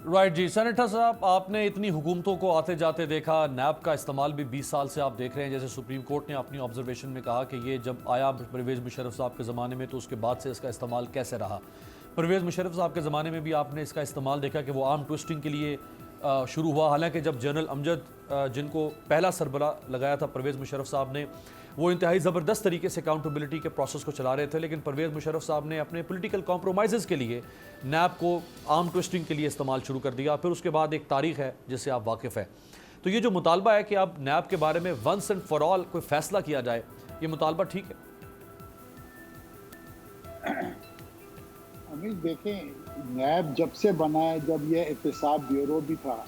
Right जी। Senator साहब, आपने इतनी हुकूमतों को आते जाते देखा, नैब का इस्तेमाल भी 20 साल से आप देख रहे हैं। जैसे सुप्रीम कोर्ट ने अपनी ऑब्जर्वेशन में कहा कि ये जब आया परवेज़ मुशर्रफ साहब के ज़माने में तो उसके बाद से इसका इस्तेमाल कैसे रहा। परवेज़ मुशर्रफ साहब के ज़माने में भी आपने इसका इस्तेमाल देखा कि वो आर्म ट्विस्टिंग के लिए शुरू हुआ। हालांकि जब जनरल अमजद जिनको पहला सरबरा लगाया था परवेज़ मुशर्रफ साहब ने, वो इंतहाई ज़बरदस्त तरीके से अकाउंटेबिलिटी के प्रोसेस को चला रहे थे, लेकिन परवेज़ मुशर्रफ साहब ने अपने पॉलिटिकल कॉम्प्रोमाइज़ के लिए नैब को आर्म ट्विस्टिंग के लिए इस्तेमाल शुरू कर दिया। फिर उसके बाद एक तारीख है जिससे आप वाकिफ़ है। तो ये जो मुतालबा है कि अब नैब के बारे में वंस एंड फॉर ऑल कोई फैसला किया जाए, ये मुतालबा ठीक है? अमित देखें, नैब जब से बना है, जब यह एहतसाब ब्यूरो भी था,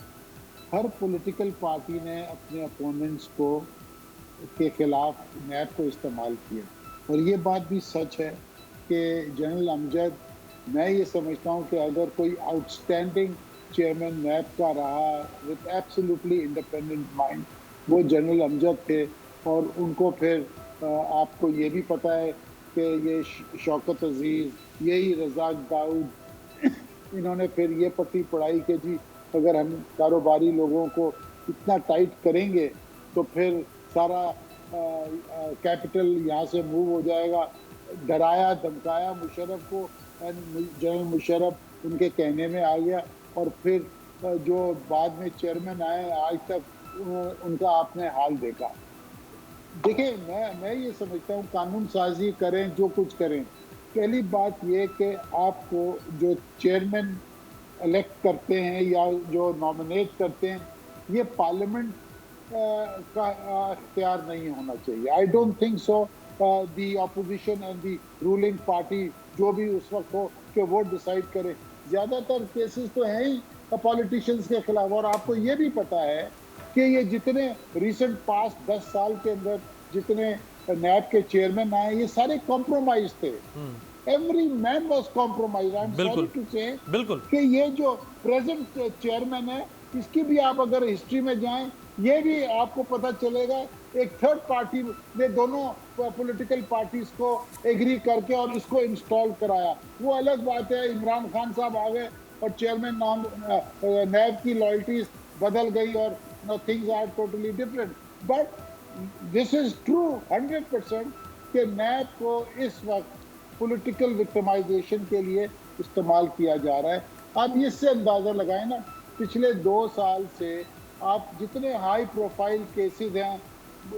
हर पॉलिटिकल पार्टी ने अपने अपोनेंट्स को के खिलाफ नैब को इस्तेमाल किया। और ये बात भी सच है कि जनरल अमजद, मैं ये समझता हूँ कि अगर कोई आउटस्टैंडिंग चेयरमैन नैब का रहा विद एब्सोल्युटली इंडिपेंडेंट माइंड, वो जनरल अमजद थे। और उनको फिर आपको ये भी पता है कि ये शौकत अजीज़, यही रज़ाक दाऊद, इन्होंने फिर ये पट्टी पढ़ाई कि जी अगर हम कारोबारी लोगों को इतना टाइट करेंगे तो फिर सारा कैपिटल यहाँ से मूव हो जाएगा। डराया धमकाया मुशर्रफ को, जनरल मुशर्रफ उनके कहने में आ गया। और फिर जो बाद में चेयरमैन आए, आज तक उनका आपने हाल देखा। देखिए, मैं ये समझता हूँ कानून साजी करें, जो कुछ करें, पहली बात ये कि आपको जो चेयरमैन इलेक्ट करते हैं या जो नॉमिनेट करते हैं, ये पार्लियामेंट का इख्तियार नहीं होना चाहिए। I don't think so the opposition and the ruling party जो भी उस वक्त हो कि वो डिसाइड करे। ज़्यादातर केसेस तो हैं ही पॉलिटिशियंस के खिलाफ। और आपको ये भी पता है कि ये जितने रिसेंट पास्ट 10 साल के अंदर जितने नैब के चेयरमैन आए, ये सारे कॉम्प्रोमाइज थे। Every man was compromise. I am sorry to say कि ये जो प्रेजेंट चेयरमैन है, इसकी भी आप अगर हिस्ट्री में जाएं, ये भी आपको पता चलेगा एक थर्ड पार्टी ने दोनों पॉलिटिकल पार्टीज को एग्री करके और इसको इंस्टॉल कराया। वो अलग बात है, इमरान खान साहब आ गए और चेयरमैन नाम नैब की लॉयल्टीज बदल गई और things are totally different. But this is true 100% कि नैब को इस वक्त पॉलिटिकल विक्टिमाइजेशन के लिए इस्तेमाल किया जा रहा है। आप इससे अंदाज़ा लगाएं ना, पिछले 2 साल से आप जितने हाई प्रोफाइल केसेस हैं,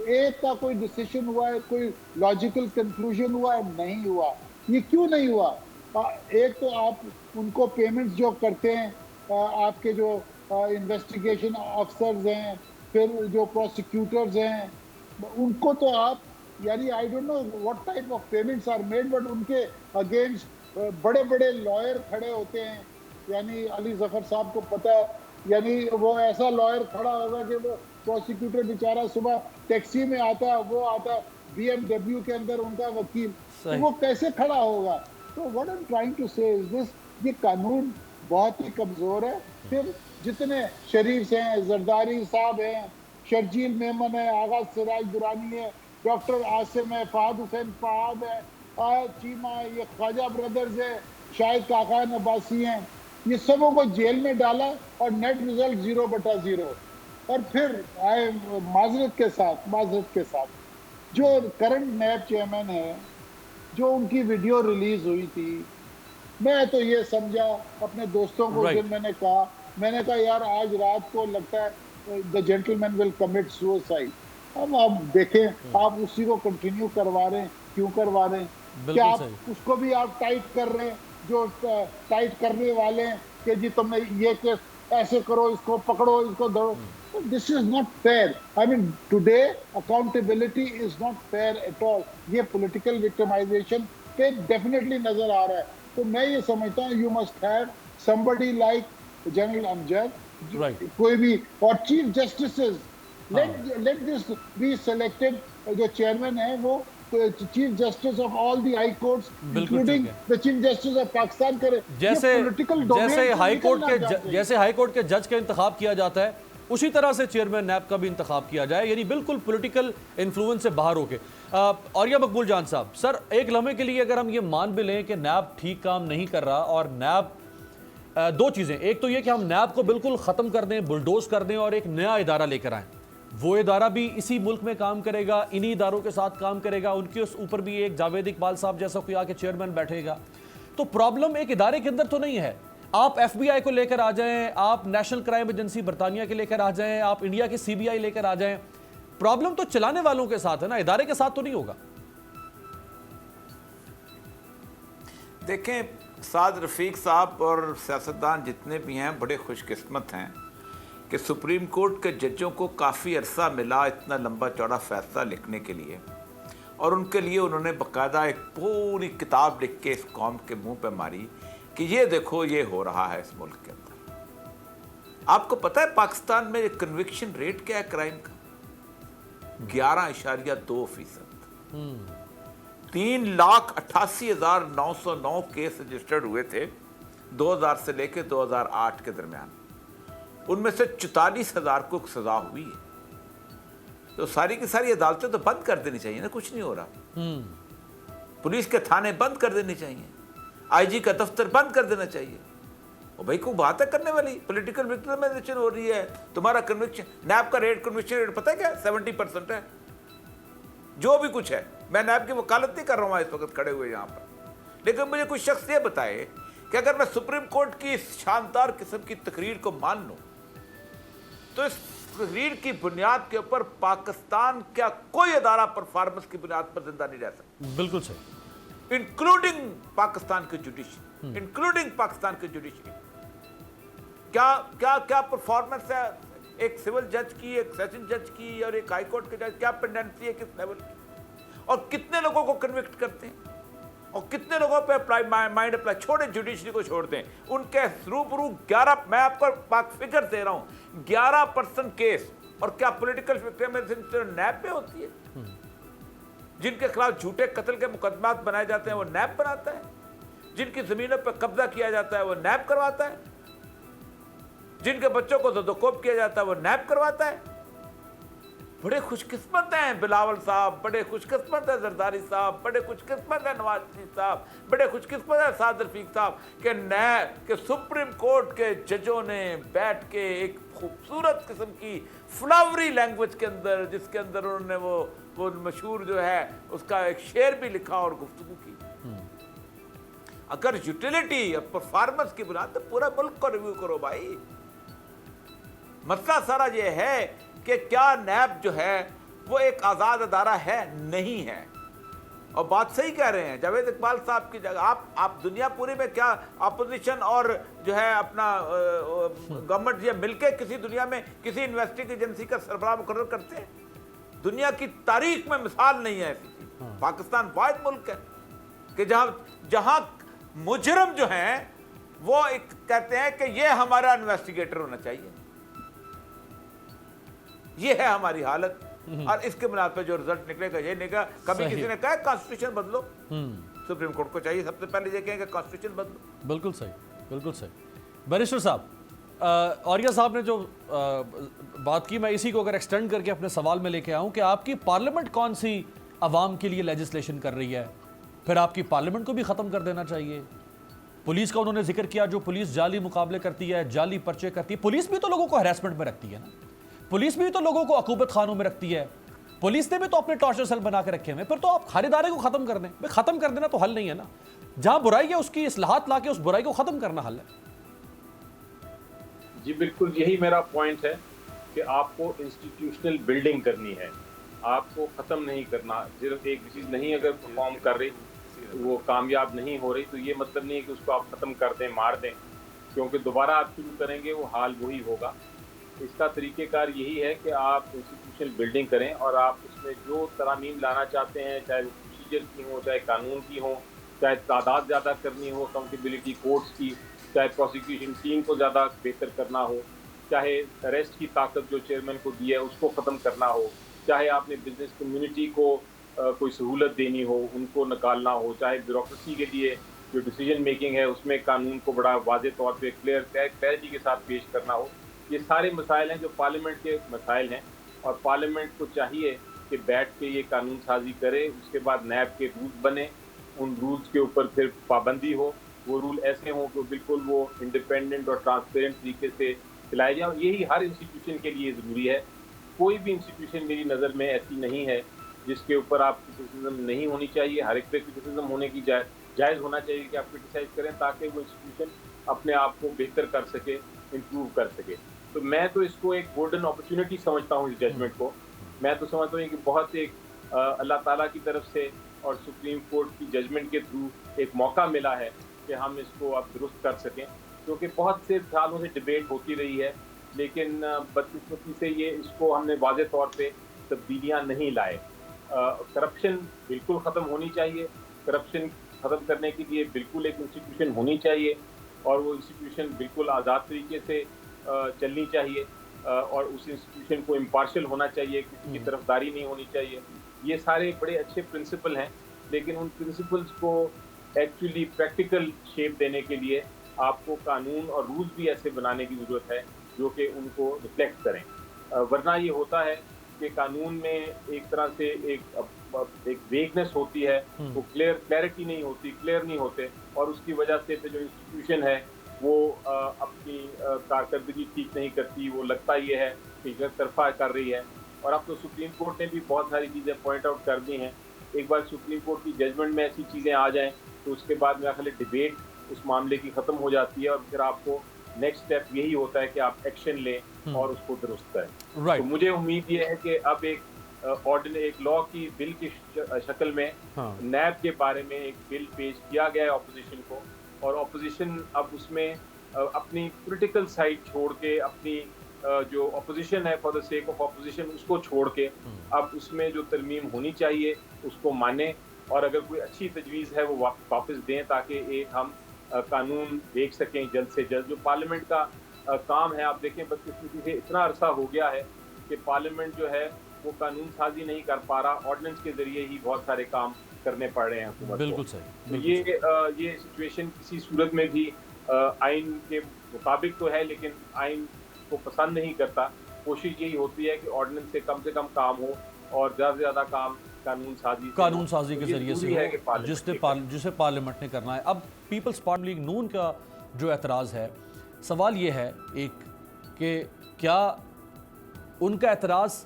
एक का कोई डिसीजन हुआ है, कोई लॉजिकल कंक्लूजन हुआ है? नहीं हुआ। ये क्यों नहीं हुआ? एक तो आप उनको पेमेंट्स जो करते हैं, आपके जो इन्वेस्टिगेशन ऑफिसर्स हैं, फिर जो प्रोसिक्यूटर्स हैं, उनको तो आप यानी I don't know what type of payments are made, but उनके अगेंस्ट बड़े बड़े लॉयर खड़े होते हैं। यानी अली जफर साहब को पता है, यानी वो ऐसा लॉयर खड़ा होगा कि वो प्रोसिक्यूटर बेचारा सुबह टैक्सी में आता है, वो आता है BMW के अंदर उनका वकील, तो वो कैसे खड़ा होगा? तो what I am trying to say is this, ये कानून बहुत ही कमजोर है। फिर जितने शरीफ हैं, जरदारी साहब हैं, शर्जील मेमन है, आगा सिराज दुरानी है, डॉक्टर आसिम है, फहद हुसैन फहद है, चीमा है, ये ख्वाजा ब्रदर्स है, शाहिद काका नबासी हैं, ये सबों को जेल में डाला और नेट रिजल्ट 0/0। और फिर आए माजरत के साथ जो करंट नैब चेयरमैन है, जो उनकी वीडियो रिलीज हुई थी, मैं तो ये समझा अपने दोस्तों को, जब मैंने कहा यार आज रात को लगता है the gentleman will commit suicide. अब आप देखें, आप उसी को कंटिन्यू करवा रहे हैं, क्यों करवा रहे हैं? क्या आप उसको भी आप टाइट कर रहे हैं, जो टाइट करने वाले हैं कि जी तुमने ये केस ऐसे करो, इसको पकड़ो, इसको धरो। This is not fair. I mean today accountability is not fair at all. ये पॉलिटिकल विक्टिमाइजेशन पे डेफिनेटली नजर आ रहा है। तो मैं ये समझता हूँ you must have somebody like general Amjad, कोई भी, और chief justices, let this be selected. जो चेयरमैन है वो chief justice of all the high courts including the chief justice of Pakistan करे। जैसे हाई कोर्ट के जज का इंतखाब किया जाता है, उसी तरह से चेयरमैन नैब का भी इंतखाब किया जाए, यानी बिल्कुल पॉलिटिकल इन्फ्लुएंस से बाहर होके। और या मकबूल जान साहब, सर एक लम्हे के लिए अगर हम ये मान भी लें कि नैब ठीक काम नहीं कर रहा और नैब दो चीज़ें, एक तो ये कि हम नैब को बिल्कुल ख़त्म कर दें, बुलडोज कर दें और एक नया इदारा लेकर आएँ। वो इदारा भी इसी मुल्क में काम करेगा, इन्हीं इदारों के साथ काम करेगा, उनके ऊपर भी एक जावेद इकबाल साहब जैसा कोई आके चेयरमैन बैठेगा। तो प्रॉब्लम एक इदारे के अंदर तो नहीं है। आप FBI को लेकर आ जाएं, आप नेशनल क्राइम एजेंसी बरतानिया के लेकर आ जाएं, आप इंडिया की CBI लेकर आ जाएं, प्रॉब्लम तो चलाने वालों के साथ है ना, इदारे के साथ तो नहीं होगा। देखें, साद रफ़ीक साहब और सियासतदान जितने भी हैं बड़े खुशकिस्मत हैं कि सुप्रीम कोर्ट के जजों को काफ़ी अरसा मिला इतना लंबा चौड़ा फैसला लिखने के लिए, और उनके लिए उन्होंने बाकायदा एक पूरी किताब लिख के इस कौम के मुंह पे मारी कि ये देखो ये हो रहा है इस मुल्क के अंदर। आपको पता है पाकिस्तान में कन्विक्शन रेट क्या है क्राइम का? 11.2%। 3,88,909 केस रजिस्टर्ड हुए थे 2000 से लेकर 2008 के दरमियान, उनमें से 44,000 को सजा हुई है। तो सारी की सारी अदालतें तो बंद कर देनी चाहिए ना, कुछ नहीं हो रहा। पुलिस के थाने बंद कर देने चाहिए, IG का दफ्तर बंद कर देना चाहिए। और भाई को बात है करने वाली, पॉलिटिकल विक्टिमाइजेशन हो रही है। तुम्हारा कन्विक्शन, नैब का रेट, कन्विक्शन रेट पता है क्या? 70% है। जो भी कुछ है, मैं नैब की वकालत नहीं कर रहा हूँ इस वक्त खड़े हुए यहाँ पर, लेकिन मुझे कुछ शख्स ये बताए कि अगर मैं सुप्रीम कोर्ट की इस शानदार किस्म की तकरीर को मान लूँ तो इस तकरीर की बुनियाद के ऊपर पाकिस्तान क्या कोई अदारा परफॉर्मेंस की बुनियाद पर जिंदा नहीं रह सकता। बिल्कुल सही। इंक्लूडिंग पाकिस्तान की जुडिशरी, इंक्लूडिंग पाकिस्तान की जुडिशरी। क्या क्या क्या परफॉर्मेंस है एक सिविल जज की, एक सेशन जज की और एक हाई कोर्ट के जज? क्या पेंडेंसी है किस लेवल की? और कितने लोगों को कन्विक्ट करते हैं और कितने लोगों पे माइंड अप्लाई? छोड़े जुडिशरी को, छोड़ दें उनके रूबरू 11, मैं आपको फिगर दे रहा हूं, 11% केस। और क्या पॉलिटिकल विक्टिमाइजेशन नैब पे होती है? जिनके खिलाफ झूठे कत्ल के मुकदमात बनाए जाते हैं वो नैब बनाता है, जिनकी जमीनों पर कब्जा किया जाता है वो नैब करवाता है, जिनके बच्चों को दस्तकोप किया जाता है वो नैब करवाता है। बड़े खुशकिस्मत हैं बिलावल साहब, बड़े खुशकिस्मत है जरदारी साहब, बड़े खुशकिस्मत है नवाज शरीफ साहब, बड़े खुशकिस्मत है साद रफीक साहब के नैब के सुप्रीम कोर्ट के जजों ने बैठ के एक खूबसूरत किस्म की फ्लावरी लैंग्वेज के अंदर, जिसके अंदर उन्होंने वो मशहूर जो है उसका एक शेर भी लिखा और गुफ्तगू की। अगर यूटिलिटी और परफॉर्मेंस की बुनियाद तो पूरा मुल्क को रिव्यू करो भाई। मसला सारा ये है कि क्या नैब जो है वो एक आज़ाद अदारा है? नहीं है। और बात सही कह रहे हैं जावेद इकबाल साहब की जगह आप दुनिया पूरी में क्या अपोजिशन और जो है अपना गवर्नमेंट ये मिलके किसी दुनिया में किसी इन्वेस्टिगेशन एजेंसी का सरबराह मुकर्रर करते हैं? दुनिया की तारीख में मिसाल नहीं है ऐसी चीज। पाकिस्तान वाहिद मुल्क है कि जहां मुजरम जो हैं वो एक कहते हैं कि ये हमारा इन्वेस्टिगेटर होना चाहिए। ये है हमारी हालत। और इसके बुनियाद पर जो रिजल्ट निकलेगा ये निकलेगा। कभी किसी ने कहा कॉन्स्टिट्यूशन बदलो, सुप्रीम कोर्ट को चाहिए सबसे पहले ये कहेंगे कॉन्स्टिट्यूशन बदलो। बिल्कुल सही, बिल्कुल सही। बैरिस्टर साहब, आर्या साहब ने जो बात की, मैं इसी को अगर एक्सटेंड करके अपने सवाल में लेके आऊं कि आपकी पार्लियामेंट कौन सी अवाम के लिए लेजिस्लेशन कर रही है? फिर आपकी पार्लियामेंट को भी ख़त्म कर देना चाहिए। पुलिस का उन्होंने जिक्र किया, जो पुलिस जाली मुकाबले करती है, जाली पर्चे करती है। पुलिस भी तो लोगों को हरासमेंट में रखती है ना, पुलिस भी तो लोगों को अकूबत खानों में रखती है। पुलिस ने भी तो अपने टॉर्चर सेल बना के रखे हैं। फिर तो आप हर इदारे को खत्म कर दें। भाई खत्म कर देना तो हल नहीं है ना, जहां बुराई है उसकी इस्लाहात ला के उस बुराई को खत्म करना हल है। जी बिल्कुल, यही मेरा पॉइंट है कि आपको इंस्टीट्यूशनल बिल्डिंग करनी है, आपको ख़त्म नहीं करना। सिर्फ एक चीज़ नहीं अगर परफॉर्म कर रही, वो कामयाब नहीं हो रही, तो ये मतलब नहीं है कि उसको आप ख़त्म कर दें, मार दें, क्योंकि दोबारा आप शुरू करेंगे वो हाल वही होगा। इसका तरीक़ेकार यही है कि आप इंस्टीट्यूशनल बिल्डिंग करें और आप उसमें जो तरामीम लाना चाहते हैं, चाहे वो प्रोसीजर की हो, चाहे कानून की हो, चाहे तादाद ज़्यादा करनी हो अकाउंटेबिलिटी कोर्ट्स की, चाहे प्रोसिक्यूशन टीम को ज़्यादा बेहतर करना हो, चाहे अरेस्ट की ताकत जो चेयरमैन को दी है उसको ख़त्म करना हो, चाहे आपने बिजनेस कम्युनिटी को कोई सहूलत देनी हो, उनको निकालना हो, चाहे ब्यूरोक्रेसी के लिए जो डिसीजन मेकिंग है उसमें कानून को बड़ा वाज़ेह तौर पे क्लैरिटी के साथ पेश करना हो, ये सारे मसाइल हैं जो पार्लियामेंट के मसाइल हैं। और पार्लियामेंट को चाहिए कि बैठ के ये कानून साजी करे, उसके बाद नैब के रूल्स बने, उन रूल्स के ऊपर फिर पाबंदी हो, वो रूल ऐसे हों कि बिल्कुल वो इंडिपेंडेंट और ट्रांसपेरेंट तरीके से चलाए जाए, और यही हर इंस्टीट्यूशन के लिए ज़रूरी है। कोई भी इंस्टीट्यूशन मेरी नज़र में ऐसी नहीं है जिसके ऊपर आप क्रिटिसिज्म नहीं होनी चाहिए। हर एक पे क्रिटिसिज्म होने की जायज़ होना चाहिए कि आप क्रिटिसाइज करें, ताकि वो इंस्टीट्यूशन अपने आप को बेहतर कर सके, इम्प्रूव कर सके। तो मैं तो इसको एक गोल्डन अपॉर्चुनिटी समझता हूँ इस जजमेंट को। मैं तो समझता हूँ कि बहुत एक अल्लाह ताला की तरफ से और सुप्रीम कोर्ट की जजमेंट के थ्रू एक मौका मिला है कि हम इसको अब दुरुस्त कर सकें, क्योंकि बहुत से सालों से डिबेट होती रही है, लेकिन बदकिस्मती से ये इसको हमने वाज़े तौर पे तब्दीलियाँ नहीं लाए। करप्शन बिल्कुल ख़त्म होनी चाहिए। करप्शन ख़त्म करने के लिए बिल्कुल एक इंस्टीट्यूशन होनी चाहिए, और वो इंस्टीट्यूशन बिल्कुल आज़ाद तरीके से चलनी चाहिए, और उस इंस्टीट्यूशन को इम्पार्शियल होना चाहिए, किसी की तरफदारी नहीं होनी चाहिए। ये सारे बड़े अच्छे प्रिंसिपल हैं, लेकिन उन प्रिंसिपल्स को एक्चुअली प्रैक्टिकल शेप देने के लिए आपको कानून और रूल्स भी ऐसे बनाने की ज़रूरत है जो कि उनको रिफ्लेक्ट करें। वरना ये होता है कि कानून में एक तरह से एक वेगनेस होती है, वो क्लैरिटी नहीं होती, क्लियर नहीं होते, और उसकी वजह से फिर जो इंस्टीट्यूशन है वो अपनी कारकर्दगी ठीक नहीं करती। वो लगता ये है कि एक तरफा कर रही है। और अब तो सुप्रीम कोर्ट ने भी बहुत सारी चीज़ें पॉइंट आउट कर दी हैं। एक बार सुप्रीम कोर्ट की जजमेंट में ऐसी चीज़ें आ जाएं तो उसके बाद मेरा ख्याल डिबेट उस मामले की ख़त्म हो जाती है, और फिर आपको नेक्स्ट स्टेप यही होता है कि आप एक्शन लें और उसको दुरुस्त करें। राइट। तो मुझे उम्मीद ये है कि अब एक लॉ की बिल की शक्ल में नैब के बारे में एक बिल पेश किया गया है ऑपोजिशन को, और ऑपोजिशन अब उसमें अपनी पॉलिटिकल साइड छोड़ के, अपनी जो ऑपोजिशन है for the sake of opposition, उसको छोड़ के अब उसमें जो तरमीम होनी चाहिए उसको माने, और अगर कोई अच्छी तजवीज़ है वो वापस दें, ताकि एक हम कानून देख सकें जल्द से जल्द। जो पार्लियामेंट का काम है, आप देखें बदकिस्मती से इतना अरसा हो गया है कि पार्लियामेंट जो है वो कानून साजी नहीं कर पा रहा, ऑर्डिनेंस के जरिए ही बहुत सारे काम करने पड़ रहे हैं हुकूमत को। बिल्कुल सही। तो ये सिचुएशन किसी सूरत में भी आइन के मुताबिक तो है, लेकिन आइन को पसंद नहीं करता। कोशिश यही होती है कि ऑर्डिनेंस से कम काम हो और ज़्यादा से ज़्यादा काम कानून साजी के जरिए से हो, जिसे पार्लियामेंट ने करना है। अब पीपल्स पार्टी लीग नून का जो एतराज़ है, सवाल ये है एक कि क्या उनका एतराज़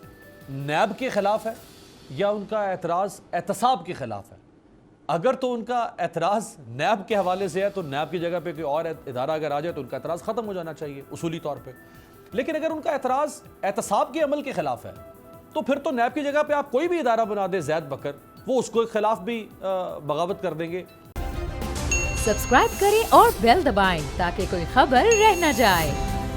नैब के ख़िलाफ़ है या उनका एतराज़ एहतसाब के ख़िलाफ़ है। अगर तो उनका एतराज़ नैब के हवाले से है तो नैब की जगह पे कोई और इदारा अगर आ जाए तो उनका एतराज़ ख़त्म हो जाना चाहिए उसूली तौर पे। लेकिन अगर उनका एतराज़ एहतसाब के अमल के ख़िलाफ़ है तो फिर तो नैब की जगह पे आप कोई भी इदारा बना दे ज़ैद बकर, वो उसको खिलाफ भी बगावत कर देंगे। सब्सक्राइब करें और बेल दबाएं ताकि कोई खबर रह न जाए।